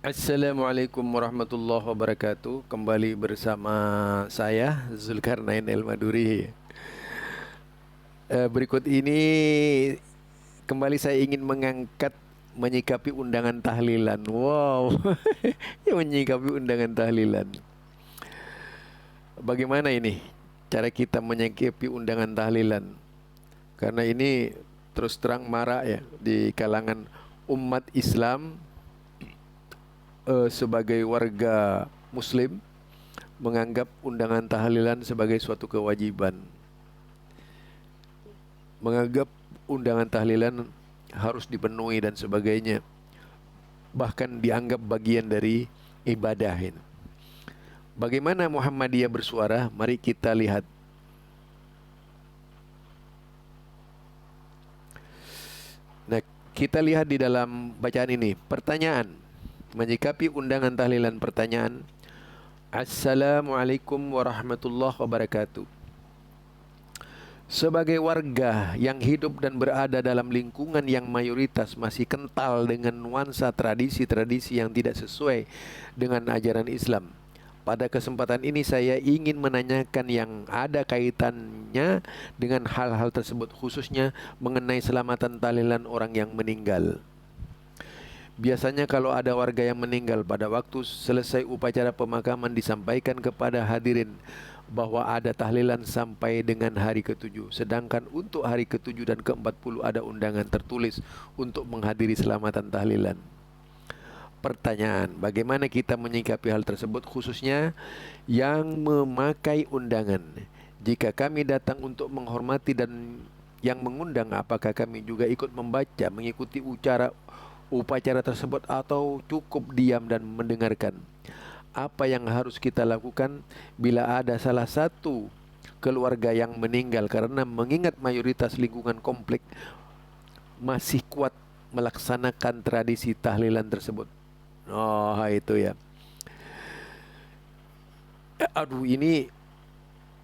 Assalamualaikum warahmatullahi wabarakatuh. Kembali bersama saya Zulkarnain El Maduri. Berikut ini kembali saya ingin mengangkat menyikapi undangan tahlilan. Wow, menyikapi undangan tahlilan. Bagaimana ini cara kita menyikapi undangan tahlilan? Karena ini terus terang marak ya di kalangan umat Islam, sebagai warga Muslim menganggap undangan tahlilan sebagai suatu kewajiban, menganggap undangan tahlilan harus dipenuhi dan sebagainya, bahkan dianggap bagian dari ibadah ini. Bagaimana Muhammadiyah bersuara? Mari kita lihat. Nah, kita lihat di dalam bacaan ini. Pertanyaan menyikapi undangan tahlilan. Pertanyaan: Assalamualaikum warahmatullahi wabarakatuh. Sebagai warga yang hidup dan berada dalam lingkungan yang mayoritas masih kental dengan nuansa tradisi-tradisi yang tidak sesuai dengan ajaran Islam, pada kesempatan ini saya ingin menanyakan yang ada kaitannya dengan hal-hal tersebut, khususnya mengenai selamatan tahlilan orang yang meninggal. Biasanya kalau ada warga yang meninggal, pada waktu selesai upacara pemakaman disampaikan kepada hadirin bahwa ada tahlilan sampai dengan hari ke-7. Sedangkan untuk hari ke-7 dan ke-40 ada undangan tertulis untuk menghadiri selamatan tahlilan. Pertanyaan: bagaimana kita menyikapi hal tersebut, khususnya yang memakai undangan? Jika kami datang untuk menghormati dan yang mengundang, apakah kami juga ikut membaca, mengikuti upacara tersebut, atau cukup diam dan mendengarkan? Apa yang harus kita lakukan bila ada salah satu keluarga yang meninggal, karena mengingat mayoritas lingkungan komplek masih kuat melaksanakan tradisi tahlilan tersebut? Oh, itu ya. Aduh, ini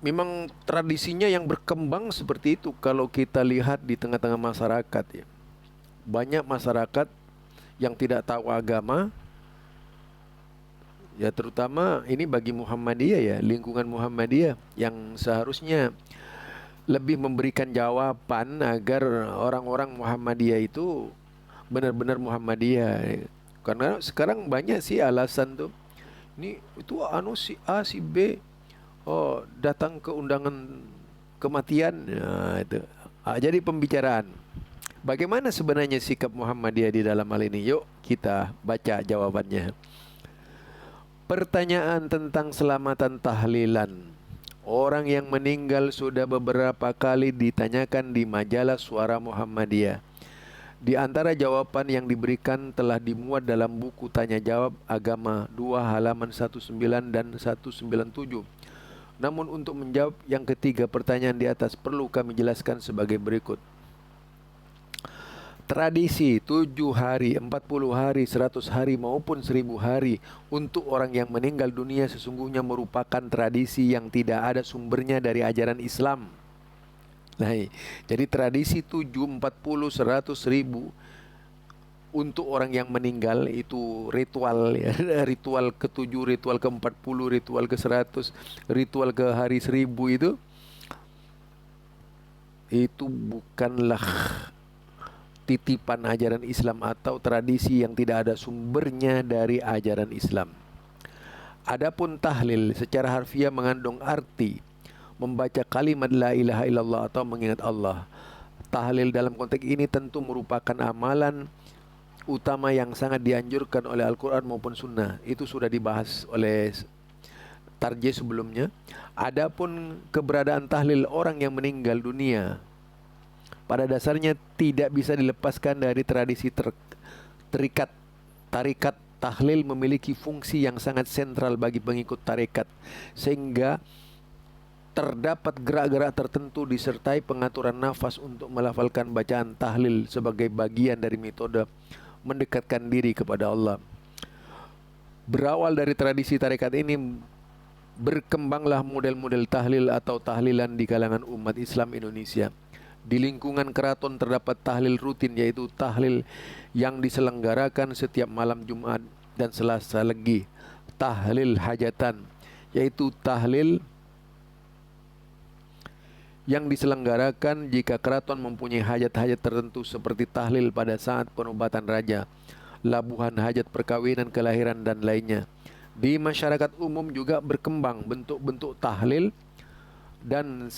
memang tradisinya yang berkembang seperti itu. Kalau kita lihat di tengah-tengah masyarakat ya, banyak masyarakat yang tidak tahu agama, ya terutama ini bagi Muhammadiyah ya, lingkungan Muhammadiyah yang seharusnya lebih memberikan jawaban agar orang-orang Muhammadiyah itu benar-benar Muhammadiyah. Karena sekarang banyak sih alasan tuh. Ini itu anu si A si B, oh datang ke undangan kematian. Nah, itu. Jadi pembicaraan. Bagaimana sebenarnya sikap Muhammadiyah di dalam hal ini? Yuk kita baca jawabannya. Pertanyaan tentang selamatan tahlilan. Orang yang meninggal sudah beberapa kali ditanyakan di majalah Suara Muhammadiyah. Di antara jawaban yang diberikan telah dimuat dalam buku Tanya Jawab Agama 2 halaman 19 dan 197. Namun untuk menjawab yang ketiga pertanyaan di atas perlu kami jelaskan sebagai berikut. Tradisi 7 hari, 40 hari, 100 hari maupun 1000 hari untuk orang yang meninggal dunia sesungguhnya merupakan tradisi yang tidak ada sumbernya dari ajaran Islam. Nah, jadi tradisi 7, 40, 100, 1000 untuk orang yang meninggal itu ritual ya. Ritual ke-7, ritual ke-40, ritual ke-100, ritual ke hari 1000 itu bukanlah titipan ajaran Islam atau tradisi yang tidak ada sumbernya dari ajaran Islam. Adapun tahlil secara harfiah mengandung arti membaca kalimat la ilaha illallah atau mengingat Allah. Tahlil dalam konteks ini tentu merupakan amalan utama yang sangat dianjurkan oleh Al-Quran maupun Sunnah. Itu sudah dibahas oleh Tarjih sebelumnya. Adapun keberadaan tahlil orang yang meninggal dunia pada dasarnya tidak bisa dilepaskan dari tradisi terikat. Tarikat tahlil memiliki fungsi yang sangat sentral bagi pengikut tarekat, sehingga terdapat gerak-gerak tertentu disertai pengaturan nafas untuk melafalkan bacaan tahlil sebagai bagian dari metode mendekatkan diri kepada Allah. Berawal dari tradisi tarekat ini, berkembanglah model-model tahlil atau tahlilan di kalangan umat Islam Indonesia. Di lingkungan keraton terdapat tahlil rutin, yaitu tahlil yang diselenggarakan setiap malam Jumat dan selasa legi tahlil hajatan, yaitu tahlil yang diselenggarakan jika keraton mempunyai hajat-hajat tertentu seperti tahlil pada saat penobatan raja, labuhan hajat perkawinan, kelahiran dan lainnya. Di masyarakat umum juga berkembang bentuk-bentuk tahlil dan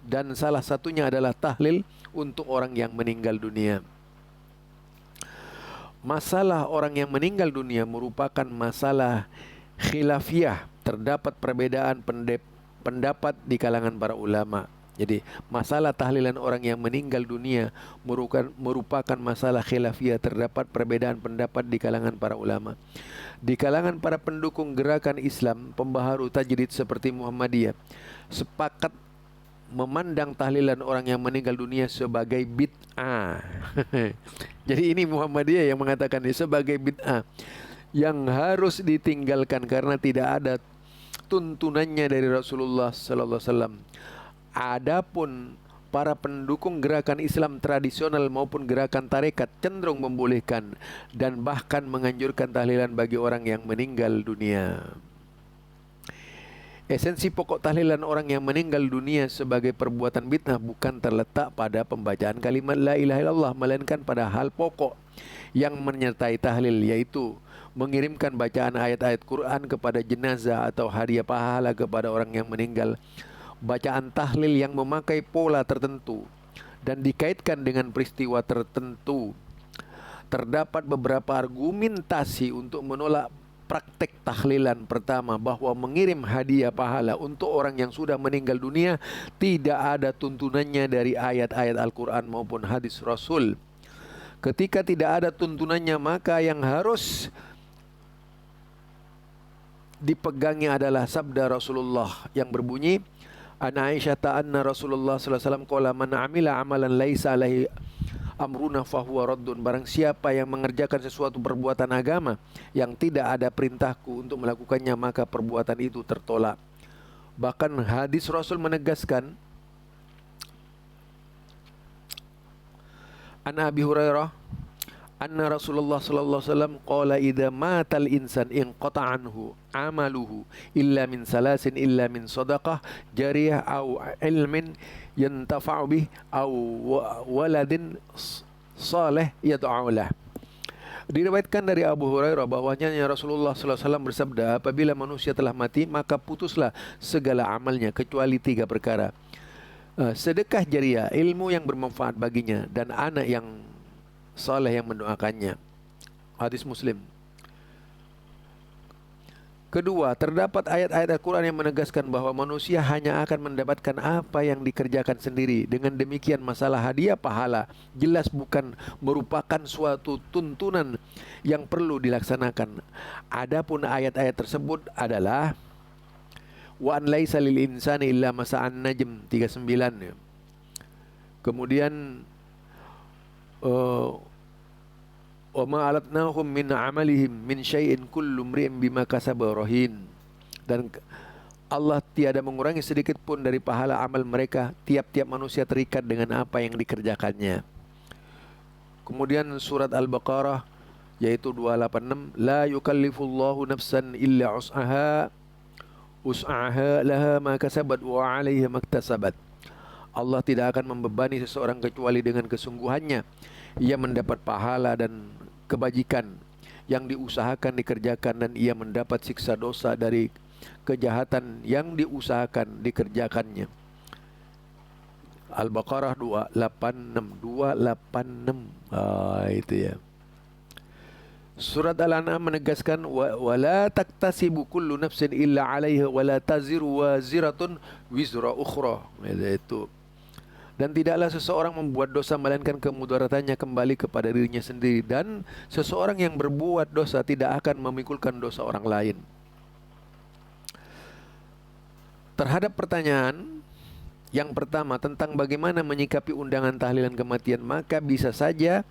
dan salah satunya adalah tahlil untuk orang yang meninggal dunia. Masalah orang yang meninggal dunia merupakan masalah khilafiyah. Terdapat perbedaan pendapat di kalangan para ulama. Jadi masalah tahlilan orang yang meninggal dunia merupakan masalah khilafiyah. Terdapat perbedaan pendapat di kalangan para ulama. Di kalangan para pendukung gerakan Islam pembaharu tajdid seperti Muhammadiyah sepakat memandang tahlilan orang yang meninggal dunia sebagai bid'ah. Jadi ini Muhammadiyah yang mengatakan ini sebagai bid'ah yang harus ditinggalkan karena tidak ada tuntunannya dari Rasulullah sallallahu alaihi wasallam. Adapun para pendukung gerakan Islam tradisional maupun gerakan tarekat cenderung membolehkan dan bahkan menganjurkan tahlilan bagi orang yang meninggal dunia. Esensi pokok tahlilan orang yang meninggal dunia sebagai perbuatan bid'ah bukan terletak pada pembacaan kalimat la ilaha illallah, melainkan pada hal pokok yang menyertai tahlil, yaitu mengirimkan bacaan ayat-ayat Quran kepada jenazah atau hadiah pahala kepada orang yang meninggal. Bacaan tahlil yang memakai pola tertentu dan dikaitkan dengan peristiwa tertentu. Terdapat beberapa argumentasi untuk menolak praktek tahlilan. Pertama, bahwa mengirim hadiah pahala untuk orang yang sudah meninggal dunia tidak ada tuntunannya dari ayat-ayat Al-Quran maupun hadis Rasul. Ketika tidak ada tuntunannya, maka yang harus dipegangi adalah sabda Rasulullah yang berbunyi, An Aisyah ta'anna Rasulullah sallallahu alaihi wasallam qala man amila amalan laisa alaihi amruna fahuwa raddun. Barang siapa yang mengerjakan sesuatu perbuatan agama yang tidak ada perintahku untuk melakukannya, maka perbuatan itu tertolak. Bahkan hadis Rasul menegaskan, An Abi Hurairah anna Rasulullah sallallahu alaihi wasallam qala idza matal insan inqata anhu amaluhu illa min salasin illa min sadaqah jariyah au ilmin yantafa'u bih au waladin saleh yad'u lah. Diriwayatkan dari Abu Hurairah bahwasanya Rasulullah sallallahu alaihi wasallam bersabda, apabila manusia telah mati maka putuslah segala amalnya kecuali 3 perkara. Sedekah jariah, ilmu yang bermanfaat baginya, dan anak yang saleh yang mendoakannya. Hadis Muslim. Kedua, terdapat ayat-ayat Al-Quran yang menegaskan bahwa manusia hanya akan mendapatkan apa yang dikerjakan sendiri. Dengan demikian masalah hadiah pahala jelas bukan merupakan suatu tuntunan yang perlu dilaksanakan. Adapun ayat-ayat tersebut adalah wa an laisa lil insani illa ma sa'an, Najm 39. Kemudian wa ma alatnahum min amalihim min syai'in kullu mri'in bima kasaba rahin. Dan Allah tiada mengurangi sedikit pun dari pahala amal mereka, tiap-tiap manusia terikat dengan apa yang dikerjakannya. Kemudian surat Al-Baqarah yaitu 286, la yukallifullahu nafsan illa us'aha laha ma kasabat wa 'alaiha maktasabat. Allah tidak akan membebani seseorang kecuali dengan kesungguhannya. Ia mendapat pahala dan kebajikan yang diusahakan dikerjakan, dan ia mendapat siksa dosa dari kejahatan yang diusahakan dikerjakannya. Al-Baqarah 286. Itu ya. Surat Al-An'am menegaskan wala taktasibu kullu nafsin illa 'alaiha wala taziru waziratun wizra ukhra. Itu. Dan tidaklah seseorang membuat dosa melainkan kemudaratannya kembali kepada dirinya sendiri, dan seseorang yang berbuat dosa tidak akan memikulkan dosa orang lain. Terhadap pertanyaan yang pertama tentang bagaimana menyikapi undangan tahlilan kematian, maka bisa saja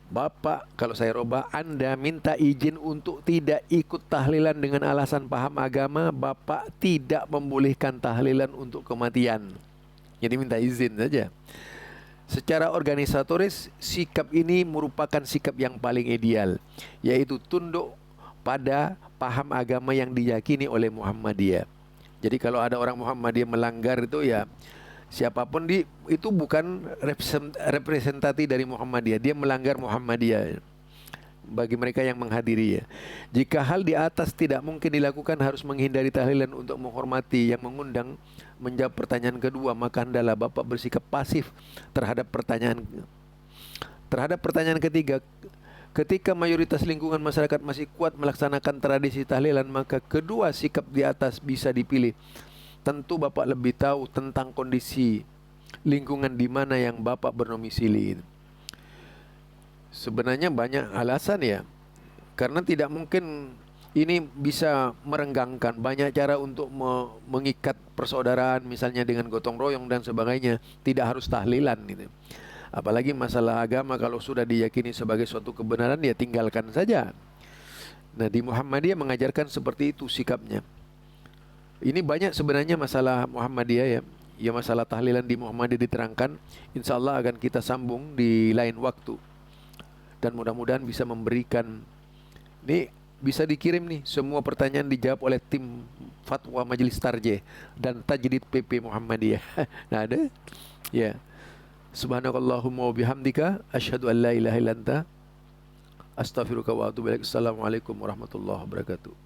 Bapak, kalau saya robah, Anda minta izin untuk tidak ikut tahlilan dengan alasan paham agama, Bapak tidak membolehkan tahlilan untuk kematian. Jadi minta izin saja. Secara organisatoris, sikap ini merupakan sikap yang paling ideal, yaitu tunduk pada paham agama yang diyakini oleh Muhammadiyah. Jadi kalau ada orang Muhammadiyah melanggar itu ya siapapun itu bukan representasi dari Muhammadiyah, dia melanggar Muhammadiyah bagi mereka yang menghadiri ya. Jika hal di atas tidak mungkin dilakukan, harus menghindari tahlilan untuk menghormati yang mengundang menjawab pertanyaan kedua, maka hendaklah Bapak bersikap pasif terhadap pertanyaan ketiga. Ketika mayoritas lingkungan masyarakat masih kuat melaksanakan tradisi tahlilan, maka kedua sikap di atas bisa dipilih. Tentu Bapak lebih tahu tentang kondisi lingkungan di mana yang Bapak bernomisili. Sebenarnya banyak alasan ya, karena tidak mungkin ini bisa merenggangkan. Banyak cara untuk mengikat persaudaraan, misalnya dengan gotong royong dan sebagainya. Tidak harus tahlilan gitu. Apalagi masalah agama, kalau sudah diyakini sebagai suatu kebenaran, ya tinggalkan saja. Nah, di Muhammadiyah mengajarkan seperti itu sikapnya. Ini banyak sebenarnya masalah Muhammadiyah ya. Ya, masalah tahlilan di Muhammadiyah diterangkan. Insya Allah akan kita sambung di lain waktu. Dan mudah-mudahan bisa memberikan, ini bisa dikirim nih, semua pertanyaan dijawab oleh tim Fatwa Majelis Tarjih dan Tajdid PP Muhammadiyah. Nah, ada ya. Subhanakallahumma wa bihamdika asyhadu an la ilaha illa anta astaghfiruka wa atubu ilaik. Assalamualaikum warahmatullahi wabarakatuh.